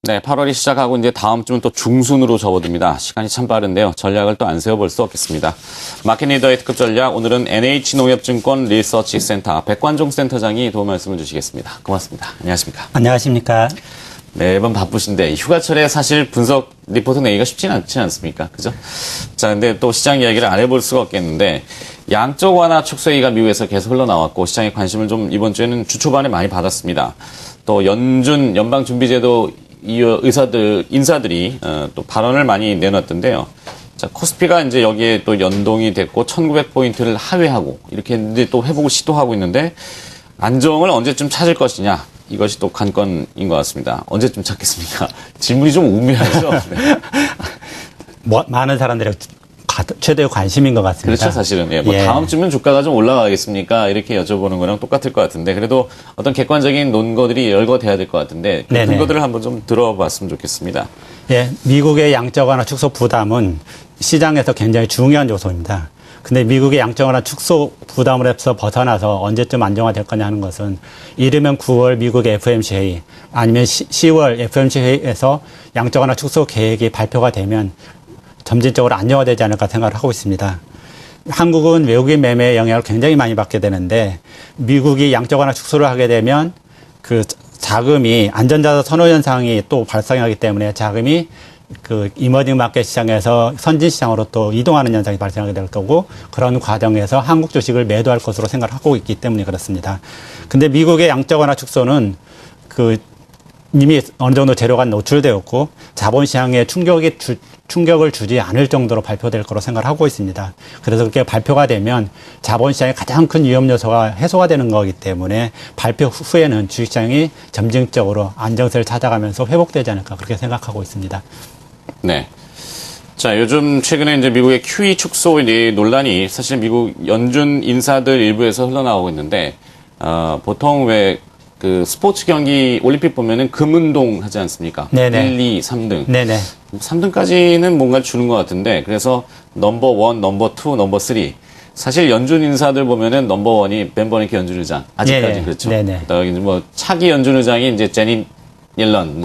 네, 8월이 시작하고 이제 다음 주는 또 중순으로 접어듭니다. 시간이 참 빠른데요. 전략을 또 안 세워볼 수 없겠습니다. 마켓 리더의 특급 전략, 오늘은 NH농협증권 리서치센터 백관종 센터장이 도움 말씀을 주시겠습니다. 고맙습니다. 안녕하십니까? 안녕하십니까? 매번 바쁘신데 휴가철에 사실 분석 리포트 내기가 쉽지는 않지 않습니까? 그죠? 자, 근데 또 시장 이야기를 안 해볼 수가 없겠는데 양적 완화 축소얘기가 미국에서 계속 흘러나왔고 시장의 관심을 좀 이번 주에는 주 초반에 많이 받았습니다. 또 연방준비제도 인사들이 또 발언을 많이 내놨던데요. 자, 코스피가 이제 여기에 또 연동이 됐고 1900포인트를 하회하고 이렇게 했는데 또 회복을 시도하고 있는데 안정을 언제쯤 찾을 것이냐. 이것이 또 관건인 것 같습니다. 언제쯤 찾겠습니까? 질문이 좀 우매하죠. 네. 많은 사람들의 최대의 관심인 것 같습니다. 그렇죠, 사실은. 예, 다음 주면 주가가 좀 올라가겠습니까? 이렇게 여쭤보는 거랑 똑같을 것 같은데, 그래도 어떤 객관적인 논거들이 열거돼야 될 것 같은데, 그 근거들을 한번 좀 들어봤으면 좋겠습니다. 예, 미국의 양적 완화 축소 부담은 시장에서 굉장히 중요한 요소입니다. 근데 미국의 양적 완화 축소 부담으로서 벗어나서 언제쯤 안정화될 거냐 하는 것은 이르면 9월 미국의 FOMC 회의 아니면 10월 FOMC 회의에서 양적 완화 축소 계획이 발표가 되면 점진적으로 안정화되지 않을까 생각을 하고 있습니다. 한국은 외국인 매매의 영향을 굉장히 많이 받게 되는데 미국이 양적 완화 축소를 하게 되면 그 자금이 안전자산 선호 현상이 또 발생하기 때문에 자금이 그 이머징 마켓 시장에서 선진 시장으로 또 이동하는 현상이 발생하게 될 거고 그런 과정에서 한국 주식을 매도할 것으로 생각을 하고 있기 때문에 그렇습니다. 근데 미국의 양적 완화 축소는 이미 어느 정도 재료가 노출되었고 자본시장에 충격을 주지 않을 정도로 발표될 거로 생각을 하고 있습니다. 그래서 그렇게 발표가 되면 자본시장의 가장 큰 위험 요소가 해소가 되는 거기 때문에 발표 후에는 주식시장이 점진적으로 안정세를 찾아가면서 회복되지 않을까 그렇게 생각하고 있습니다. 네. 자, 요즘 최근에 이제 미국의 QE 축소 논란이 사실 미국 연준 인사들 일부에서 흘러나오고 있는데, 보통 그 스포츠 경기 올림픽 보면은 금운동 하지 않습니까? 네네. 1, 2, 3등. 네네. 3등까지는 뭔가 주는 것 같은데, 그래서 넘버 1, 넘버 2, 넘버 3. 사실 연준 인사들 보면은 넘버 1이 벤 버냉키 연준 의장. 아직까지 네네. 그렇죠. 네네. 그다음에 뭐 차기 연준 의장이 이제 제닛 옐런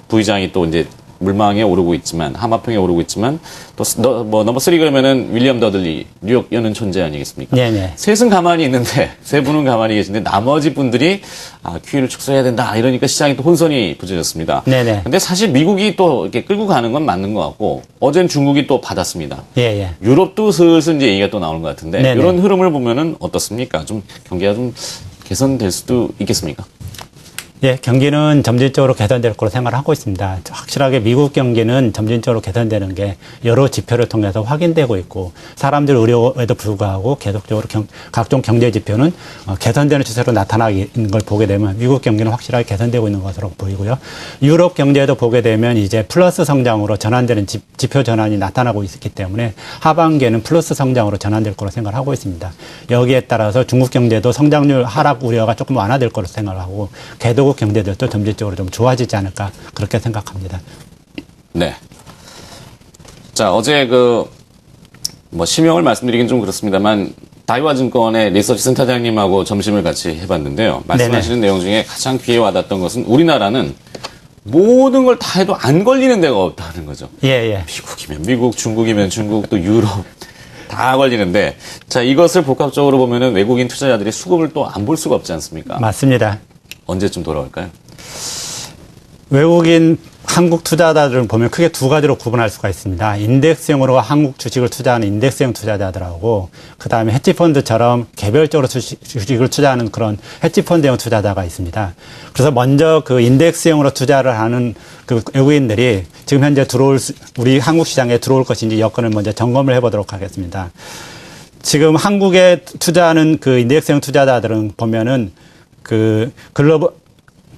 부의장이 또 이제 물망에 오르고 있지만 하마평에 오르고 있지만 또 넘버 3 그러면은 윌리엄 더들리 뉴욕 연은 존재 아니겠습니까? 네네. 셋은 가만히 있는데 세 분은 가만히 계신데 나머지 분들이 QE를 축소해야 된다 이러니까 시장이 또 혼선이 부져졌습니다. 네네. 근데 사실 미국이 또 이렇게 끌고 가는 건 맞는 것 같고 어젠 중국이 또 받았습니다. 예예. 유럽도 슬슬 이제 얘기가 또 나오는 것 같은데 네네. 이런 흐름을 보면은 어떻습니까? 좀 경기가 좀 개선될 수도 있겠습니까? 예, 경기는 점진적으로 개선될 거로 생각을 하고 있습니다. 확실하게 미국 경기는 점진적으로 개선되는 게 여러 지표를 통해서 확인되고 있고 사람들 의료에도 불구하고 계속적으로 각종 경제 지표는 개선되는 추세로 나타나는 걸 보게 되면 미국 경기는 확실하게 개선되고 있는 것으로 보이고요. 유럽 경제도 보게 되면 이제 플러스 성장으로 전환되는 지표 전환이 나타나고 있기 때문에 하반기에는 플러스 성장으로 전환될 거로 생각을 하고 있습니다. 여기에 따라서 중국 경제도 성장률 하락 우려가 조금 완화될 거로 생각을 하고 개도국 경제들도 점진적으로 좀 좋아지지 않을까 그렇게 생각합니다. 네. 자, 어제 실명을 말씀드리긴 좀 그렇습니다만 다이와증권의 리서치 센터장님하고 점심을 같이 해봤는데요. 말씀하시는 네네. 내용 중에 가장 귀에 와닿았던 것은 우리나라는 모든 걸 다 해도 안 걸리는 데가 없다는 거죠. 예. 미국이면 미국, 중국이면 중국, 또 유럽 다 걸리는데 자, 이것을 복합적으로 보면은 외국인 투자자들이 수급을 또 안 볼 수가 없지 않습니까? 맞습니다. 언제쯤 돌아올까요? 외국인 한국 투자자들은 보면 크게 두 가지로 구분할 수가 있습니다. 인덱스형으로 한국 주식을 투자하는 인덱스형 투자자들하고 그다음에 헤지펀드처럼 개별적으로 주식을 투자하는 그런 헤지펀드형 투자자가 있습니다. 그래서 먼저 그 인덱스형으로 투자를 하는 그 외국인들이 지금 현재 우리 한국 시장에 들어올 것인지 여건을 먼저 점검을 해보도록 하겠습니다. 지금 한국에 투자하는 그 인덱스형 투자자들은 보면은 그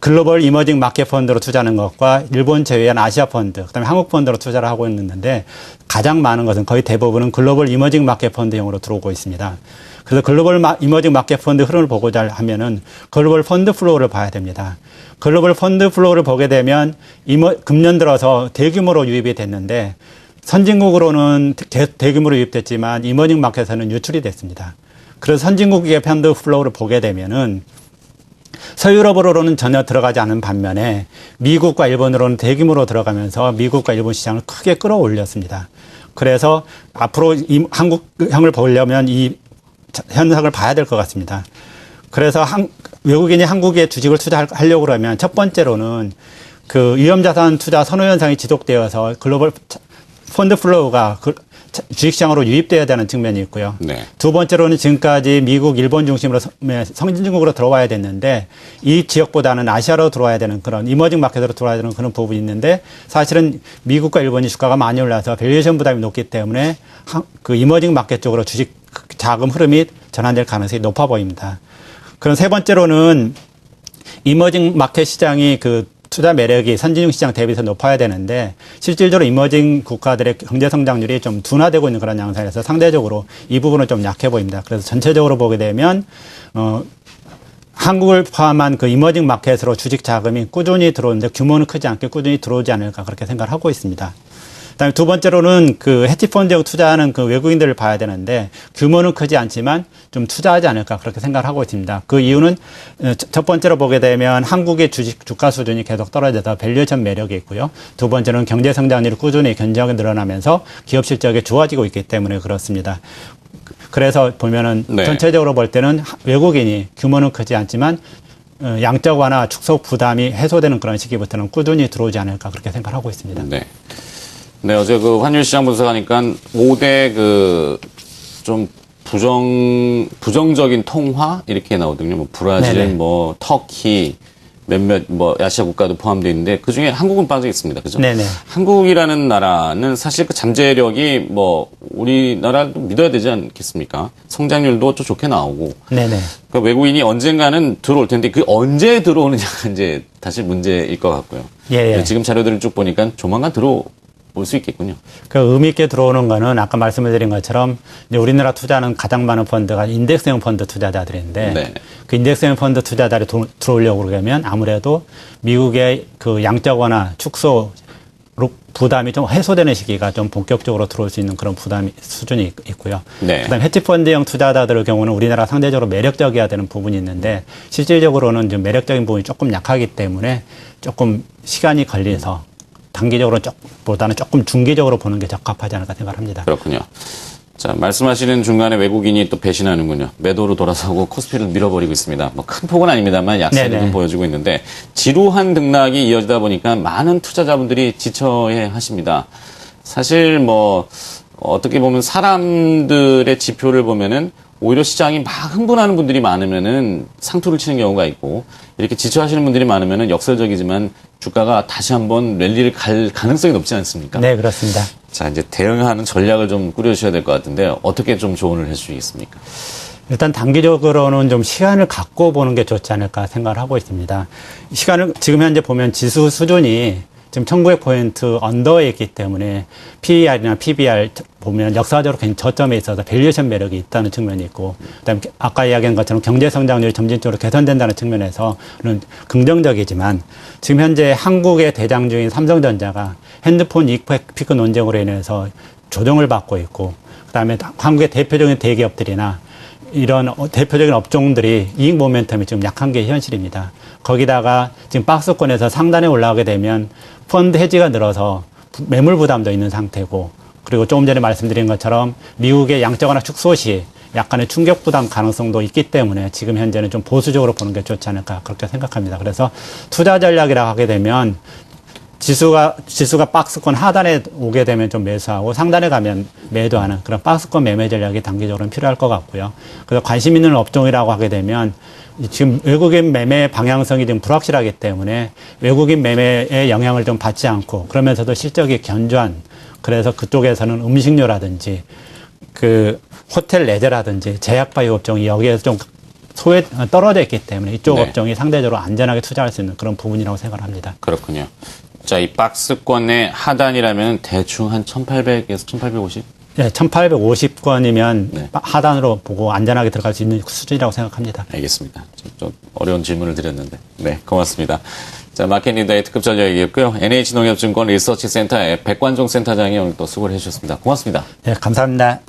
글로벌 이머징 마켓 펀드로 투자하는 것과 일본 제외한 아시아 펀드, 그다음에 한국 펀드로 투자를 하고 있는데 가장 많은 것은 거의 대부분은 글로벌 이머징 마켓 펀드형으로 들어오고 있습니다. 그래서 글로벌 이머징 마켓 펀드 흐름을 보고자 하면은 글로벌 펀드 플로우를 봐야 됩니다. 글로벌 펀드 플로우를 보게 되면 금년 들어서 대규모로 유입이 됐는데 선진국으로는 대규모로 유입됐지만 이머징 마켓에서는 유출이 됐습니다. 그래서 선진국의 펀드 플로우를 보게 되면은 서유럽으로는 전혀 들어가지 않은 반면에 미국과 일본으로는 대규모로 들어가면서 미국과 일본 시장을 크게 끌어올렸습니다. 그래서 앞으로 한국형을 보려면 이 현상을 봐야 될 것 같습니다. 그래서 외국인이 한국에 주식을 투자하려고 그러면 첫 번째로는 그 위험자산 투자 선호 현상이 지속되어서 글로벌 펀드 플로우가 주식시장으로 유입돼야 되는 측면이 있고요. 네. 두 번째로는 지금까지 미국, 일본 중심으로 선진국으로 들어와야 됐는데 이 지역보다는 아시아로 들어와야 되는 그런 이머징 마켓으로 들어와야 되는 그런 부분이 있는데 사실은 미국과 일본이 주가가 많이 올라서 밸류에이션 부담이 높기 때문에 그 이머징 마켓 쪽으로 주식 자금 흐름이 전환될 가능성이 높아 보입니다. 그럼 세 번째로는 이머징 마켓 시장이 그 투자 매력이 선진국 시장 대비해서 높아야 되는데 실질적으로 이머징 국가들의 경제 성장률이 좀 둔화되고 있는 그런 양상이라서 상대적으로 이 부분은 좀 약해 보입니다. 그래서 전체적으로 보게 되면 한국을 포함한 그 이머징 마켓으로 주식 자금이 꾸준히 들어오는데 규모는 크지 않게 꾸준히 들어오지 않을까 그렇게 생각을 하고 있습니다. 그다음에 두 번째로는 그 헤지펀드형 투자하는 그 외국인들을 봐야 되는데 규모는 크지 않지만 좀 투자하지 않을까 그렇게 생각을 하고 있습니다. 그 이유는 첫 번째로 보게 되면 한국의 주가 수준이 계속 떨어져서 밸류에이션 매력이 있고요. 두 번째는 경제 성장률이 꾸준히 견조하게 늘어나면서 기업 실적이 좋아지고 있기 때문에 그렇습니다. 그래서 보면은 네. 전체적으로 볼 때는 외국인이 규모는 크지 않지만 양적 완화 축소 부담이 해소되는 그런 시기부터는 꾸준히 들어오지 않을까 그렇게 생각하고 있습니다. 네. 네, 어제 그 환율 시장 분석하니까 5대 그 좀 부정적인 통화 이렇게 나오거든요. 뭐 브라질, 네네. 뭐 터키, 몇몇 뭐 아시아 국가도 포함되어 있는데 그 중에 한국은 빠져 있습니다. 그죠? 네네. 한국이라는 나라는 사실 그 잠재력이 뭐 우리나라도 믿어야 되지 않겠습니까? 성장률도 좀 좋게 나오고. 네네. 그 외국인이 언젠가는 들어올 텐데 그 언제 들어오느냐가 이제 다시 문제일 것 같고요. 예. 지금 자료들을 쭉 보니까 조만간 들어올 수 있겠군요. 그 의미 있게 들어오는 거는 아까 말씀을 드린 것처럼 이제 우리나라 투자는 가장 많은 펀드가 인덱스형 펀드 투자자들인데 네. 그 인덱스형 펀드 투자자들이 들어오려고 그러면 아무래도 미국의 그 양적 완화 축소 부담이 좀 해소되는 시기가 좀 본격적으로 들어올 수 있는 그런 부담이 수준이 있고요. 네. 그다음에 헤지펀드형 투자자들의 경우는 우리나라 상대적으로 매력적이어야 되는 부분이 있는데 실질적으로는 좀 매력적인 부분이 조금 약하기 때문에 조금 시간이 걸려서 단기적으로 보다는 조금 중기적으로 보는 게 적합하지 않을까 생각합니다. 그렇군요. 자, 말씀하시는 중간에 외국인이 또 배신하는군요. 매도로 돌아서고 코스피를 밀어버리고 있습니다. 뭐 큰 폭은 아닙니다만 약세를 좀 보여주고 있는데 지루한 등락이 이어지다 보니까 많은 투자자분들이 지쳐해 하십니다. 사실 뭐 어떻게 보면 사람들의 지표를 보면은 오히려 시장이 막 흥분하는 분들이 많으면은 상투를 치는 경우가 있고 이렇게 지쳐하시는 분들이 많으면은 역설적이지만 주가가 다시 한번 랠리를 갈 가능성이 높지 않습니까? 네, 그렇습니다. 자, 이제 대응하는 전략을 좀 꾸려주셔야 될 것 같은데 어떻게 좀 조언을 해주시겠습니까? 일단 단기적으로는 좀 시간을 갖고 보는 게 좋지 않을까 생각을 하고 있습니다. 시간을 지금 현재 보면 지수 수준이 지금 1900포인트 언더에 있기 때문에 PER이나 PBR 보면 역사적으로 굉장히 저점에 있어서 밸류에이션 매력이 있다는 측면이 있고 그다음에 아까 이야기한 것처럼 경제 성장률이 점진적으로 개선된다는 측면에서는 긍정적이지만 지금 현재 한국의 대장주인 삼성전자가 핸드폰 이익 피크 논쟁으로 인해서 조정을 받고 있고 그다음에 한국의 대표적인 대기업들이나 이런 대표적인 업종들이 이익 모멘텀이 좀 약한 게 현실입니다. 거기다가 지금 박스권에서 상단에 올라가게 되면 펀드 해지가 늘어서 매물 부담도 있는 상태고 그리고 조금 전에 말씀드린 것처럼 미국의 양적 완화 축소 시 약간의 충격 부담 가능성도 있기 때문에 지금 현재는 좀 보수적으로 보는 게 좋지 않을까 그렇게 생각합니다. 그래서 투자 전략이라고 하게 되면 지수가 박스권 하단에 오게 되면 좀 매수하고 상단에 가면 매도하는 그런 박스권 매매 전략이 단기적으로는 필요할 것 같고요. 그래서 관심 있는 업종이라고 하게 되면 지금 외국인 매매 방향성이 좀 불확실하기 때문에 외국인 매매의 영향을 좀 받지 않고 그러면서도 실적이 견조한 그래서 그쪽에서는 음식료라든지 그 호텔 레저라든지 제약바이오 업종이 여기에서 좀 떨어져 있기 때문에 이쪽 업종이 상대적으로 안전하게 투자할 수 있는 그런 부분이라고 생각합니다. 그렇군요. 자, 이 박스권의 하단이라면 대충 한 1800에서 1850? 네, 1850권이면 하단으로 보고 안전하게 들어갈 수 있는 수준이라고 생각합니다. 알겠습니다. 좀 어려운 질문을 드렸는데. 네, 고맙습니다. 자, 마켓리더의 특급 전략이었고요. NH농협증권 리서치센터의 백관종 센터장이 오늘 또 수고를 해주셨습니다. 고맙습니다. 네, 감사합니다.